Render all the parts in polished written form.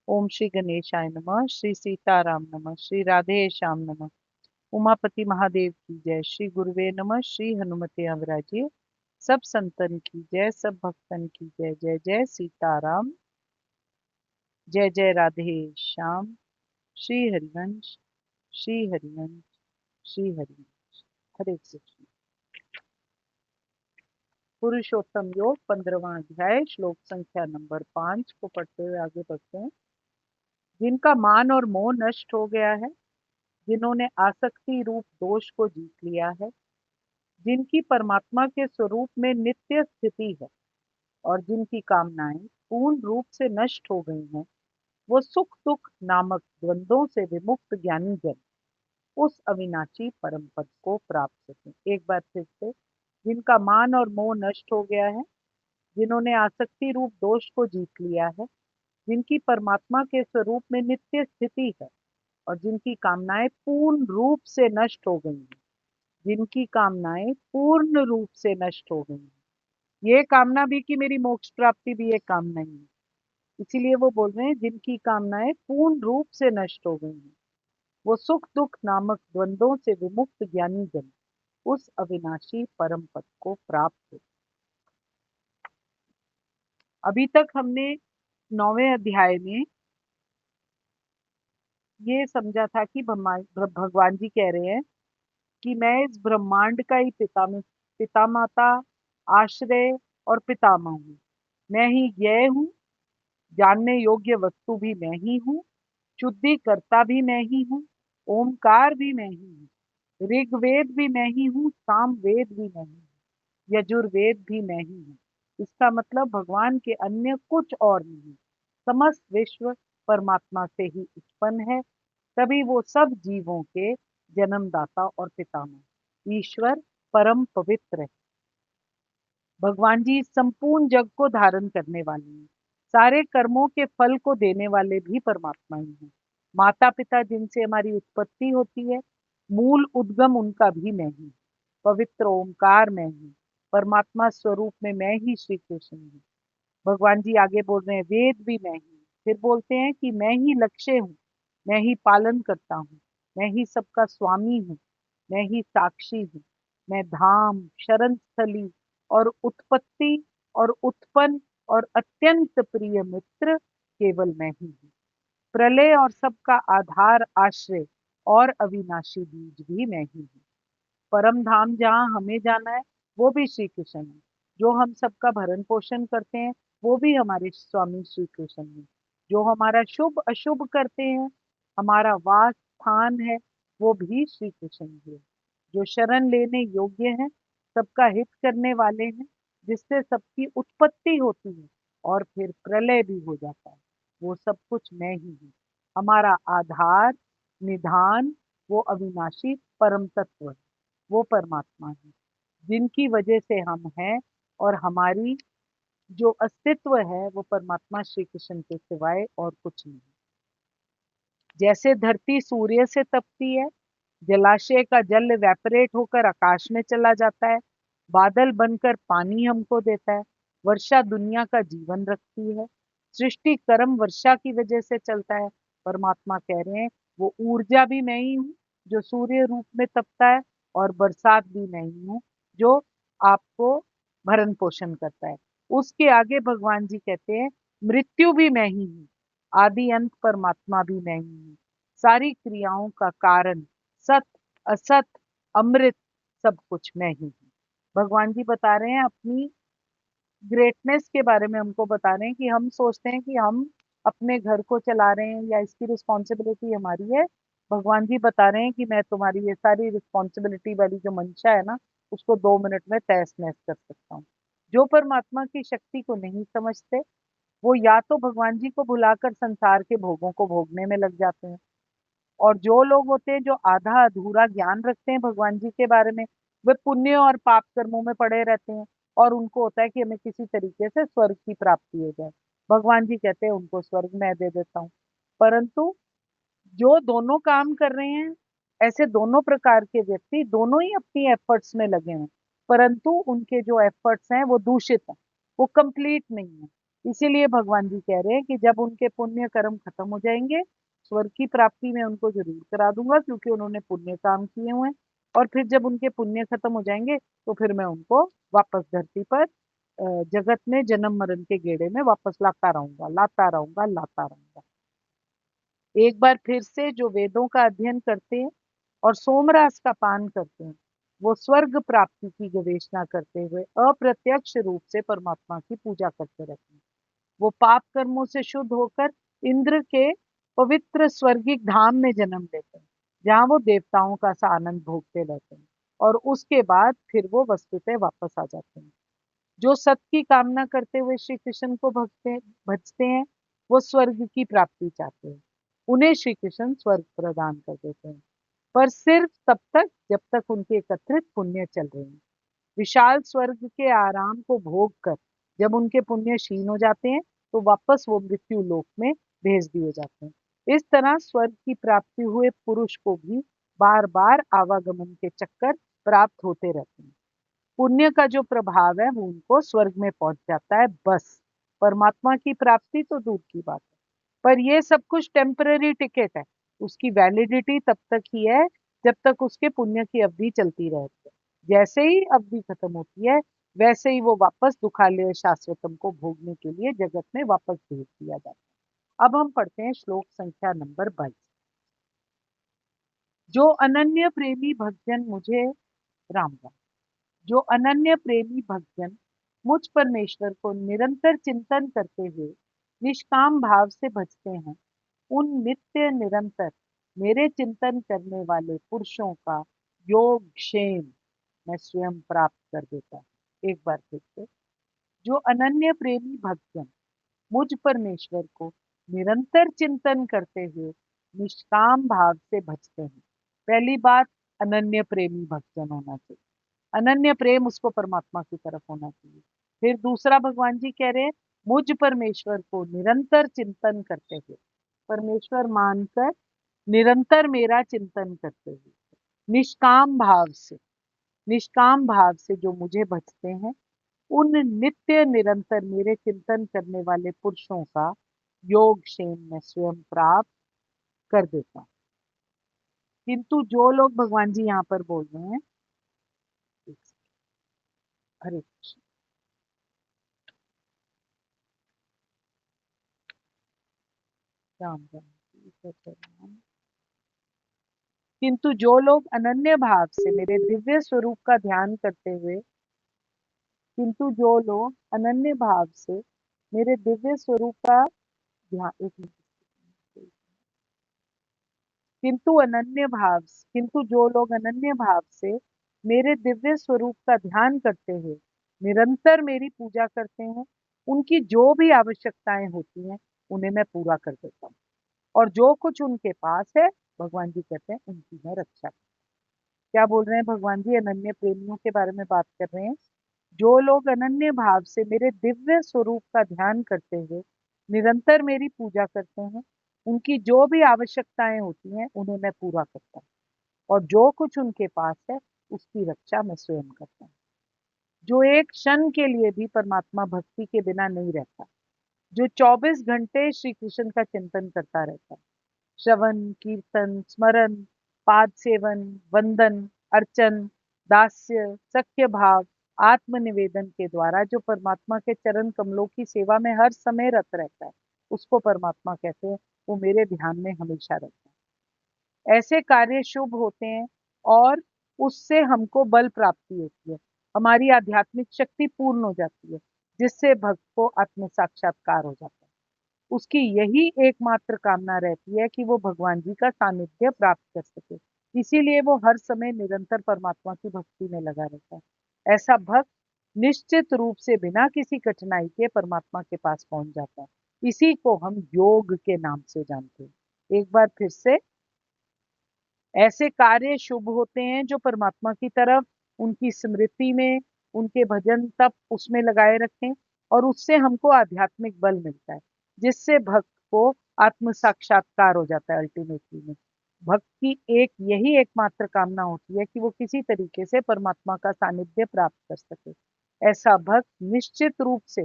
ओम श्री गणेशाय नमः। श्री सीताराम नमः। श्री राधे श्याम नमः। उमापति महादेव की जय। श्री गुरुवे नमः। श्री हनुमते अवराजिए। सब संतन की जय, सब भक्तन की जय। जय जय सीताराम, जय जय राधे श्याम। श्री हरिवंश, श्री हरिवंश, श्री हरिवंश। हरे कृष्ण। पुरुषोत्तम योग 15वां अध्याय, श्लोक संख्या नंबर 5 को पढ़ते हुए आगे बढ़ते हैं। जिनका मान और मोह नष्ट हो गया है, जिन्होंने आसक्ति रूप दोष को जीत लिया है, जिनकी परमात्मा के स्वरूप में नित्य स्थिति है और जिनकी कामनाएं पूर्ण रूप से नष्ट हो गई हैं, वो सुख दुख नामक द्वंद्वों से विमुक्त ज्ञानी जन उस अविनाशी परम पद को प्राप्त होते। एक बार फिर से, जिनका मान और मोह नष्ट हो गया है, जिन्होंने आसक्ति रूप दोष को जीत लिया है, जिनकी परमात्मा के स्वरूप में नित्य स्थिति है और जिनकी कामनाएं पूर्ण रूप से नष्ट हो गई हैं, जिनकी कामनाएं पूर्ण रूप से नष्ट हो गई हैं। ये कामना भी कि मेरी मोक्ष प्राप्ति भी एक कामना ही है, इसीलिए वो बोल रहे हैं जिनकी कामनाएं पूर्ण रूप से नष्ट हो गई हैं, वो सुख दुख नामक द्वंद्वों से विमुक्त ज्ञानी जन उस अविनाशी परम पद को प्राप्त हो। अभी तक हमने 9वें अध्याय में ये समझा था कि भगवान जी कह रहे हैं कि मैं इस ब्रह्मांड का ही पिता माता, आश्रय और पितामह हूँ। मैं ही ज्ञेय हूँ, जानने योग्य वस्तु भी मैं ही हूँ, शुद्धि करता भी मैं ही हूँ, ओमकार भी मैं ही हूँ, ऋग्वेद भी मैं ही हूँ, साम वेद भी मैं ही हूँ, यजुर्वेद भी मैं ही हूँ। इसका मतलब भगवान के अन्य कुछ और नहीं, समस्त विश्व परमात्मा से ही उत्पन्न है, तभी वो सब जीवों के जन्मदाता और पितामह ईश्वर परम पवित्र है। भगवान जी संपूर्ण जग को धारण करने वाले हैं, सारे कर्मों के फल को देने वाले भी परमात्मा ही हैं। माता पिता जिनसे हमारी उत्पत्ति होती है, मूल उद्गम उनका भी मैं ही, पवित्र ओमकार मैं ही, परमात्मा स्वरूप में मैं ही श्री कृष्ण हूँ। भगवान जी आगे बोल रहे हैं वेद भी मैं ही, फिर बोलते हैं कि मैं ही लक्ष्य हूँ, मैं ही पालन करता हूँ, मैं ही सबका स्वामी हूँ, मैं ही साक्षी हूँ, मैं धाम, शरण स्थली और उत्पत्ति और उत्पन्न और अत्यंत प्रिय मित्र केवल मैं ही हूँ। प्रलय और सबका आधार, आश्रय और अविनाशी बीज भी मैं ही हूँ। परम धाम जहाँ हमें जाना है वो भी श्री कृष्ण है। जो हम सबका भरण पोषण करते हैं वो भी हमारे स्वामी श्री कृष्ण है। जो हमारा शुभ अशुभ करते हैं, हमारा वास स्थान है, वो भी श्री कृष्ण है। जो शरण लेने योग्य हैं, सबका हित करने वाले हैं, जिससे सबकी उत्पत्ति होती है और फिर प्रलय भी हो जाता है, वो सब कुछ मैं ही हूँ। हमारा आधार, निधान वो अविनाशी परम तत्व है, वो परमात्मा है जिनकी वजह से हम हैं, और हमारी जो अस्तित्व है वो परमात्मा श्री कृष्ण के सिवाय और कुछ नहीं। जैसे धरती सूर्य से तपती है, जलाशय का जल इवेपोरेट होकर आकाश में चला जाता है, बादल बनकर पानी हमको देता है, वर्षा दुनिया का जीवन रखती है, सृष्टि कर्म वर्षा की वजह से चलता है। परमात्मा कह रहे हैं वो ऊर्जा भी मैं ही हूँ जो सूर्य रूप में तपता है, और बरसात भी मैं ही हूँ जो आपको भरण पोषण करता है। उसके आगे भगवान जी कहते हैं मृत्यु भी मैं ही हूँ, आदि अंत परमात्मा भी मैं ही हूँ, सारी क्रियाओं का कारण, सत असत अमृत सब कुछ मैं ही हूँ। भगवान जी बता रहे हैं अपनी ग्रेटनेस के बारे में, हमको बता रहे हैं कि हम सोचते हैं कि हम अपने घर को चला रहे हैं या इसकी रिस्पॉन्सिबिलिटी हमारी है। भगवान जी बता रहे हैं कि मैं तुम्हारी ये सारी रिस्पॉन्सिबिलिटी वाली जो मंशा है ना, उसको 2 मिनट में तहस नहस कर सकता हूँ। जो परमात्मा की शक्ति को नहीं समझते, वो या तो भगवान जी को भुलाकर संसार के भोगों को भोगने में लग जाते हैं, और जो लोग होते हैं जो आधा अधूरा ज्ञान रखते हैं भगवान जी के बारे में, वे पुण्य और पाप कर्मों में पड़े रहते हैं, और उनको होता है कि हमें किसी तरीके से स्वर्ग की प्राप्ति हो जाए। भगवान जी कहते हैं उनको स्वर्ग मैं दे देता हूँ। परंतु जो दोनों काम कर रहे हैं, ऐसे दोनों प्रकार के व्यक्ति दोनों ही अपनी एफर्ट्स में लगे हैं, परंतु उनके जो एफर्ट्स हैं वो दूषित हैं, वो कंप्लीट नहीं है। इसीलिए भगवान जी कह रहे हैं कि जब उनके पुण्य कर्म खत्म हो जाएंगे, स्वर्ग की प्राप्ति मैं उनको जरूर करा दूंगा, क्योंकि उन्होंने पुण्य काम किए हुए हैं। और फिर जब उनके पुण्य खत्म हो जाएंगे तो फिर मैं उनको वापस धरती पर जगत में जन्म मरण के गेड़े में वापस लाता रहूंगा, लाता रहूंगा, लाता रहूंगा। एक बार फिर से जो वेदों का अध्ययन करते हैं और सोमरस का पान करते हैं, वो स्वर्ग प्राप्ति की गवेषणा करते हुए अप्रत्यक्ष रूप से परमात्मा की पूजा करते रहते हैं। वो पाप कर्मों से शुद्ध होकर इंद्र के पवित्र स्वर्गिक धाम में जन्म लेते हैं, जहाँ वो देवताओं का सा आनंद भोगते रहते हैं। और उसके बाद फिर वो वस्तुतः वापस आ जाते हैं। जो सत्य की कामना करते हुए श्री कृष्ण को भजते हैं, वो स्वर्ग की प्राप्ति चाहते हैं। उन्हें श्री कृष्ण स्वर्ग प्रदान कर देते हैं, पर सिर्फ तब तक जब तक उनके एकत्रित पुण्य चल रहे हैं। विशाल स्वर्ग के आराम को भोग कर जब उनके पुण्य क्षीण हो जाते हैं, तो वापस वो मृत्यु लोक में भेज दिए जाते हैं। इस तरह स्वर्ग की प्राप्ति हुए पुरुष को भी बार बार आवागमन के चक्कर प्राप्त होते रहते हैं। पुण्य का जो प्रभाव है वो उनको स्वर्ग में पहुंच जाता है बस। परमात्मा की प्राप्ति तो दूर की बात है। पर ये सब कुछ टेम्पररी टिकट है। उसकी वैलिडिटी तब तक ही है जब तक उसके पुण्य की अवधि चलती रहती है। जैसे ही अवधि खत्म होती है, वैसे ही वो वापस दुखालय शाश्वतम को भोगने के लिए जगत में वापस भेज दिया जाता है। अब हम पढ़ते हैं श्लोक संख्या नंबर 22। जो अनन्य प्रेमी भक्तजन मुझे, राम राम, जो अनन्य प्रेमी भक्तजन मुझ परमेश्वर को निरंतर चिंतन करते हुए निष्काम भाव से भजते हैं, उन नित्य निरंतर मेरे चिंतन करने वाले पुरुषों का योग क्षेम मैं स्वयं प्राप्त कर देता हूँ। एक बार फिर से, जो अनन्य प्रेमी भक्तजन मुझ परमेश्वर को निरंतर चिंतन करते हुए निष्काम भाव से भजते हैं। पहली बात, अनन्य प्रेमी भक्तजन होना चाहिए। अनन्य प्रेम उसको परमात्मा की तरफ होना चाहिए। फिर दूसरा, भगवान जी कह रहे हैं मुझ परमेश्वर को निरंतर चिंतन करते हुए, परमेश्वर मानकर निरंतर मेरा चिंतन करते हुए, निष्काम भाव से, निष्काम भाव से जो मुझे भजते हैं, उन नित्य निरंतर मेरे चिंतन करने वाले पुरुषों का योग क्षेम में स्वयं प्राप्त कर देता हूं। किंतु जो लोग, भगवान जी यहाँ पर बोल रहे हैं, हरे कृष्ण, राम राम, राम। किंतु जो लोग अनन्य भाव से मेरे दिव्य स्वरूप का ध्यान करते हुए, किंतु जो लोग अनन्य भाव से मेरे दिव्य स्वरूप का ध्यान, एक मिनट, किंतु जो लोग अनन्य भाव से मेरे दिव्य स्वरूप का ध्यान करते हुए निरंतर मेरी पूजा करते हैं, उनकी जो भी आवश्यकताएं होती हैं उन्हें मैं पूरा कर देता हूँ। और जो कुछ उनके पास है, भगवान जी कहते हैं उनकी मैं रक्षा। क्या बोल रहे हैं भगवान जी? अनन्य प्रेमियों के बारे में बात कर रहे हैं। जो लोग अनन्य भाव से मेरे दिव्य स्वरूप का ध्यान करते हुए निरंतर मेरी पूजा करते हैं, उनकी जो भी आवश्यकताएं होती हैं उन्हें मैं पूरा करता हूँ। और जो कुछ उनके पास है उसकी रक्षा मैं स्वयं करता हूँ। जो एक क्षण के लिए भी परमात्मा भक्ति के बिना नहीं रहता, जो 24 घंटे श्री कृष्ण का चिंतन करता रहता है, श्रवण कीर्तन स्मरण पाद सेवन वंदन अर्चन दास्य सख्य भाव आत्मनिवेदन के द्वारा जो परमात्मा के चरण कमलों की सेवा में हर समय रत रहता है, उसको परमात्मा कहते हैं। वो मेरे ध्यान में हमेशा रहता है। ऐसे कार्य शुभ होते हैं और उससे हमको बल प्राप्ति होती है, हमारी आध्यात्मिक शक्ति पूर्ण हो जाती है, जिससे भक्त को आत्म साक्षात्कार हो जाता है। उसकी यही एकमात्र कामना रहती है कि वो भगवान जी का सानिध्य प्राप्त कर सके। इसीलिए वो हर समय निरंतर परमात्मा की भक्ति में लगा रहता है। ऐसा भक्त निश्चित रूप से बिना किसी कठिनाई के परमात्मा के पास पहुंच जाता है। इसी को हम योग के नाम से जानते हैं। एक बार फिर से, ऐसे कार्य शुभ होते हैं जो परमात्मा की तरफ, उनकी स्मृति में, उनके भजन तप उसमें लगाए रखें, और उससे हमको आध्यात्मिक बल मिलता है, जिससे भक्त को आत्म साक्षात्कार हो जाता है। अल्टीमेटली में भक्त की एक यही एकमात्र कामना होती है कि वो किसी तरीके से परमात्मा का सानिध्य प्राप्त कर सके। ऐसा भक्त निश्चित रूप से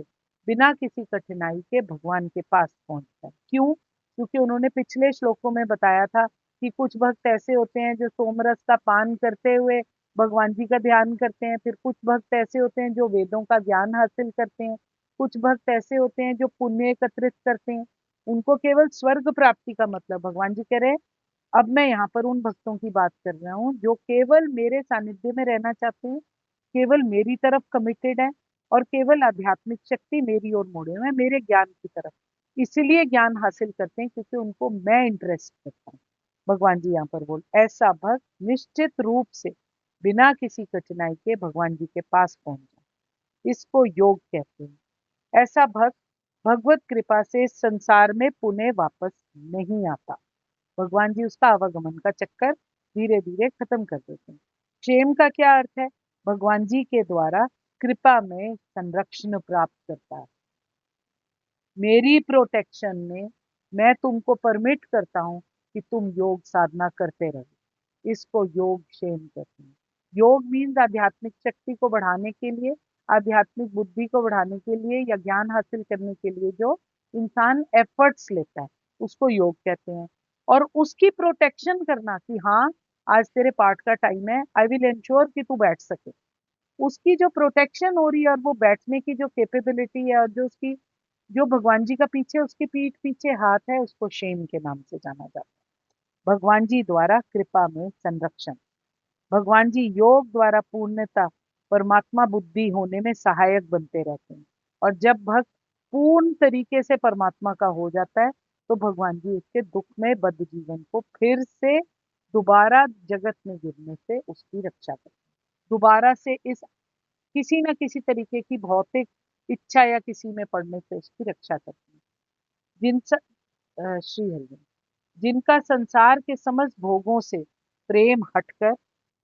बिना किसी कठिनाई के भगवान के पास पहुंचता है। क्यों? क्योंकि उन्होंने पिछले श्लोकों में बताया था कि कुछ भक्त ऐसे होते हैं जो सोमरस का पान करते हुए भगवान जी का ध्यान करते हैं, फिर कुछ भक्त ऐसे होते हैं जो वेदों का ज्ञान हासिल करते हैं, कुछ भक्त ऐसे होते हैं जो पुण्य एकत्रित करते हैं। उनको केवल स्वर्ग प्राप्ति का मतलब भगवान जी कह रहे हैं। अब मैं यहाँ पर उन भक्तों की बात कर रहा हूँ जो केवल मेरे सानिध्य में रहना चाहते हैं, केवल मेरी तरफ कमिटेड है और केवल आध्यात्मिक शक्ति मेरी ओर मोड़े हुए हैं, मेरे ज्ञान की तरफ। इसलिए ज्ञान हासिल करते हैं क्योंकि उनको मैं इंटरेस्ट करता हूँ। भगवान जी यहाँ पर बोल, ऐसा भक्त निश्चित रूप से बिना किसी कठिनाई के भगवान जी के पास पहुंच जाए, इसको योग कहते हैं। ऐसा भक्त भगवत कृपा से इस संसार में पुनः वापस नहीं आता। भगवान जी उसका आवागमन का चक्कर धीरे धीरे खत्म कर देते हैं। क्षेम का क्या अर्थ है? भगवान जी के द्वारा कृपा में संरक्षण प्राप्त करता है। मेरी प्रोटेक्शन में मैं तुमको परमिट करता हूँ कि तुम योग साधना करते रहो। इसको योग क्षेम कहते हैं। योग मीन्स आध्यात्मिक शक्ति को बढ़ाने के लिए, आध्यात्मिक बुद्धि को बढ़ाने के लिए या ज्ञान हासिल करने के लिए जो इंसान एफर्ट्स लेता है उसको योग कहते हैं। और उसकी प्रोटेक्शन करना कि हाँ आज तेरे पाठ का टाइम है, आई विल इंश्योर कि तू बैठ सके, उसकी जो प्रोटेक्शन हो रही है और वो बैठने की जो कैपेबिलिटी है और जो उसकी जो भगवान जी का पीछे उसकी पीठ पीछे हाथ है, उसको शेम के नाम से जाना जाता है। भगवान जी द्वारा कृपा में संरक्षण। भगवान जी योग द्वारा पूर्णता परमात्मा बुद्धि होने में सहायक बनते रहते हैं। और जब भक्त पूर्ण तरीके से परमात्मा का हो जाता है तो भगवान जी उसके दुख में बद्ध जीवन को फिर से दोबारा जगत में गिरने से उसकी रक्षा करते हैं। दोबारा से इस किसी न किसी तरीके की भौतिक इच्छा या किसी में पड़ने से उसकी रक्षा करते हैं। जिन स, श्री हरि, जिनका संसार के समस्त भोगों से प्रेम हटकर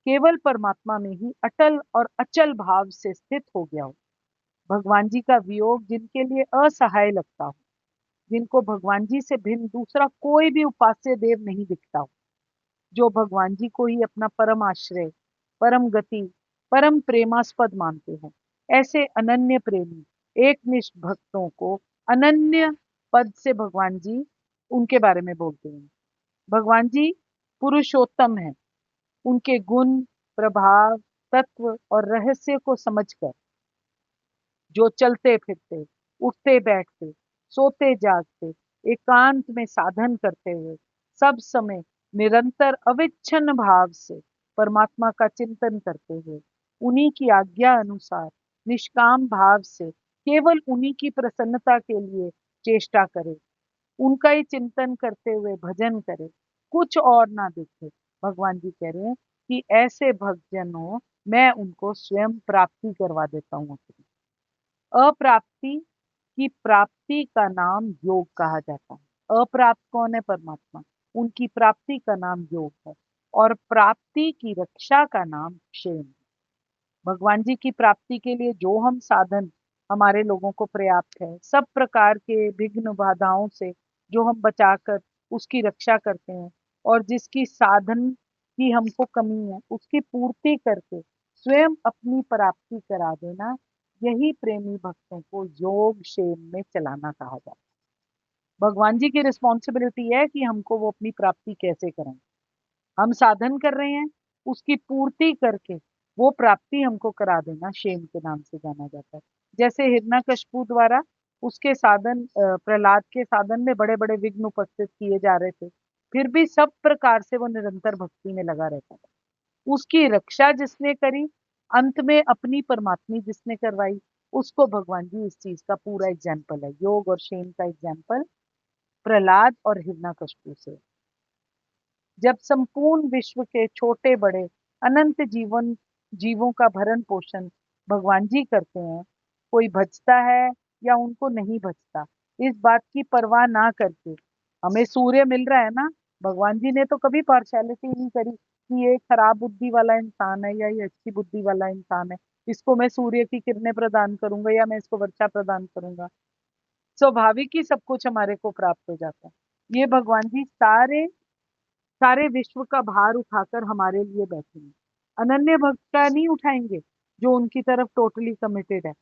केवल परमात्मा में ही अटल और अचल भाव से स्थित हो गया हो। भगवान जी का वियोग जिनके लिए असहाय लगता हो, जिनको भगवान जी से भिन्न दूसरा कोई भी उपास्य देव नहीं दिखता हो, जो भगवान जी को ही अपना परम आश्रय, परम गति, परम प्रेमास्पद मानते हो, ऐसे अनन्य प्रेमी एकनिष्ठ भक्तों को अनन्य पद से भगवान जी उनके बारे में बोलते हैं। भगवान जी पुरुषोत्तम है। उनके गुण, प्रभाव, तत्व और रहस्य को समझकर जो चलते फिरते, उठते बैठते, सोते जागते, एकांत में साधन करते हुए सब समय निरंतर अविच्छिन्न भाव से परमात्मा का चिंतन करते हुए उन्हीं की आज्ञा अनुसार निष्काम भाव से केवल उन्हीं की प्रसन्नता के लिए चेष्टा करे, उनका ही चिंतन करते हुए भजन करे, कुछ और ना देखे। भगवान जी कह रहे हैं कि ऐसे भक्तजनों मैं उनको स्वयं प्राप्ति करवा देता हूँ अपनी। अप्राप्ति की प्राप्ति का नाम योग कहा जाता है। अप्राप्त कौन है? परमात्मा। उनकी प्राप्ति का नाम योग है और प्राप्ति की रक्षा का नाम क्षेम है। भगवान जी की प्राप्ति के लिए जो हम साधन हमारे लोगों को पर्याप्त है, सब प्रकार के विघ्न बाधाओं से जो हम बचाकर उसकी रक्षा करते हैं और जिसकी साधन की हमको कमी है उसकी पूर्ति करके स्वयं अपनी प्राप्ति करा देना, यही प्रेमी भक्तों को योग क्षेम में चलाना कहा जाता है। भगवान जी की रिस्पॉन्सिबिलिटी है कि हमको वो अपनी प्राप्ति कैसे करें। हम साधन कर रहे हैं, उसकी पूर्ति करके वो प्राप्ति हमको करा देना क्षेम के नाम से जाना जाता है। जैसे हिरण्यकशिपु द्वारा उसके साधन प्रहलाद के साधन में बड़े बड़े विघ्न उपस्थित किए जा रहे थे, फिर भी सब प्रकार से वो निरंतर भक्ति में लगा रहता था। उसकी रक्षा जिसने करी, अंत में अपनी परमात्मी जिसने करवाई, उसको भगवान जी इस चीज का पूरा एग्जाम्पल है। योग और क्षेम का एग्जाम्पल प्रहलाद और हिरण्यकशिपु से। जब संपूर्ण विश्व के छोटे बड़े अनंत जीवों का भरण पोषण भगवान जी करते हैं, कोई भजता है या उनको नहीं भजता, इस बात की परवाह ना करके, हमें सूर्य मिल रहा है ना, भगवान जी ने तो कभी पार्शियलिटी नहीं करी कि ये खराब बुद्धि वाला इंसान है या ये अच्छी बुद्धि वाला इंसान है, इसको मैं सूर्य की किरणें प्रदान करूंगा या मैं इसको वर्षा प्रदान करूंगा। स्वाभाविक ही सब कुछ हमारे को प्राप्त हो जाता है। ये भगवान जी सारे सारे विश्व का भार उठाकर हमारे लिए बैठे हैं। अनन्य भक्त का नहीं उठाएंगे जो उनकी तरफ टोटली कमिटेड है।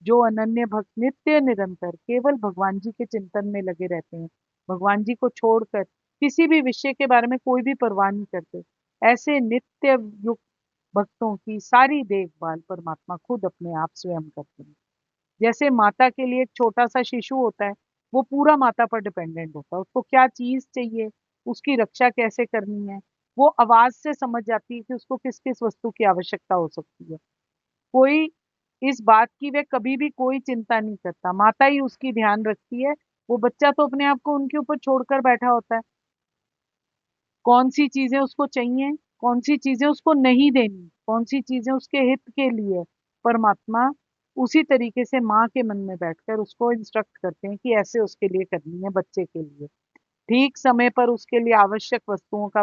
जो अनन्य भक्त नित्य निरंतर केवल भगवान जी के चिंतन में लगे रहते हैं, भगवान जी को छोड़कर किसी भी विषय के बारे में कोई भी परवाह नहीं करते, ऐसे नित्य युक्त भक्तों की सारी देखभाल परमात्मा खुद अपने आप स्वयं करते हैं। जैसे माता के लिए एक छोटा-सा शिशु होता है, वो पूरा माता पर डिपेंडेंट होता है। उसको क्या चीज़ चाहिए, उसकी रक्षा कैसे करनी है, वो आवाज़ से समझ जाती है कि उसको किस-किस वस्तु की आवश्यकता हो सकती है। कोई इस बात की वह कभी भी कोई चिंता नहीं करता, माता ही उसकी ध्यान रखती है, वो बच्चा तो अपने आप को उनके ऊपर छोड़कर बैठा होता है। कौन-सी चीज़ें उसको चाहिए, कौन-सी चीज़ें उसको नहीं देनी, कौन-सी चीज़ें उसके हित के लिए, परमात्मा उसी तरीके से माँ के मन में बैठकर उसको इंस्ट्रक्ट करते हैं कि ऐसे उसके लिए करनी है बच्चे के लिए। ठीक समय पर उसके लिए आवश्यक वस्तुओं का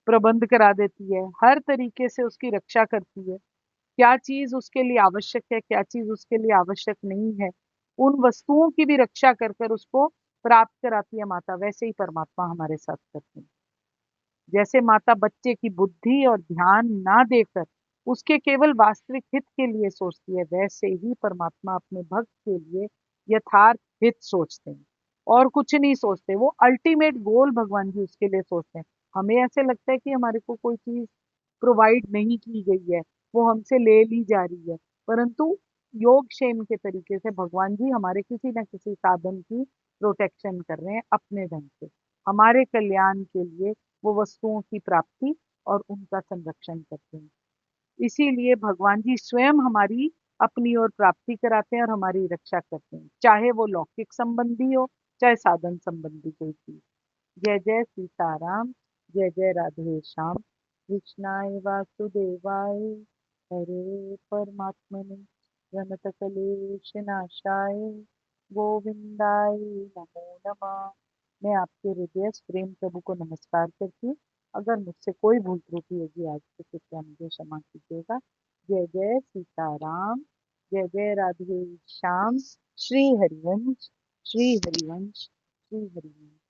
प्रबंध करा देती है, हर तरीके से उसकी रक्षा करती है। क्या चीज़ उसके लिए आवश्यक है, क्या चीज़ उसके लिए आवश्यक नहीं है, उन वस्तुओं की भी रक्षा कर कर उसको प्राप्त कराती है माता, वैसे ही परमात्मा हमारे साथ करते हैं। जैसे माता बच्चे की बुद्धि और ध्यान ना देकर उसके केवल वास्तविक हित के लिए सोचती है, वैसे ही परमात्मा अपने भक्त के लिए यथार्थ हित सोचते हैं और कुछ नहीं सोचते। वो अल्टीमेट गोल भगवान जी उसके लिए सोचते हैं। हमें ऐसे लगता है कि हमारे को कोई चीज़ प्रोवाइड नहीं की गई है, वो हमसे ले ली जा रही है, परंतु योगक्षेम के तरीके से भगवान जी हमारे किसी न किसी साधन की प्रोटेक्शन कर रहे हैं अपने ढंग से। हमारे कल्याण के लिए वो वस्तुओं की प्राप्ति और उनका संरक्षण करते हैं। इसीलिए भगवान जी स्वयं हमारी अपनी ओर प्राप्ति कराते हैं और हमारी रक्षा करते हैं, चाहे वो लौकिक संबंधी हो, चाहे साधन संबंधी कोई चीज़। जय जय सीताराम, जय जय राधे श्याम, कृष्णाय वासुदेवाय, हरे परमात्मने प्रणतकलेशनाशाय, गोविंदाय नमो नमः। मैं आपके हृदय प्रेम प्रभु को नमस्कार करती हूँ। अगर मुझसे कोई भूल त्रुटि होगी आज तो कृपया मुझे क्षमा कीजिएगा। जय जय सीताराम, जय जय राधे श्याम, श्री हरिवंश, श्री हरिवंश, श्री हरिवंश।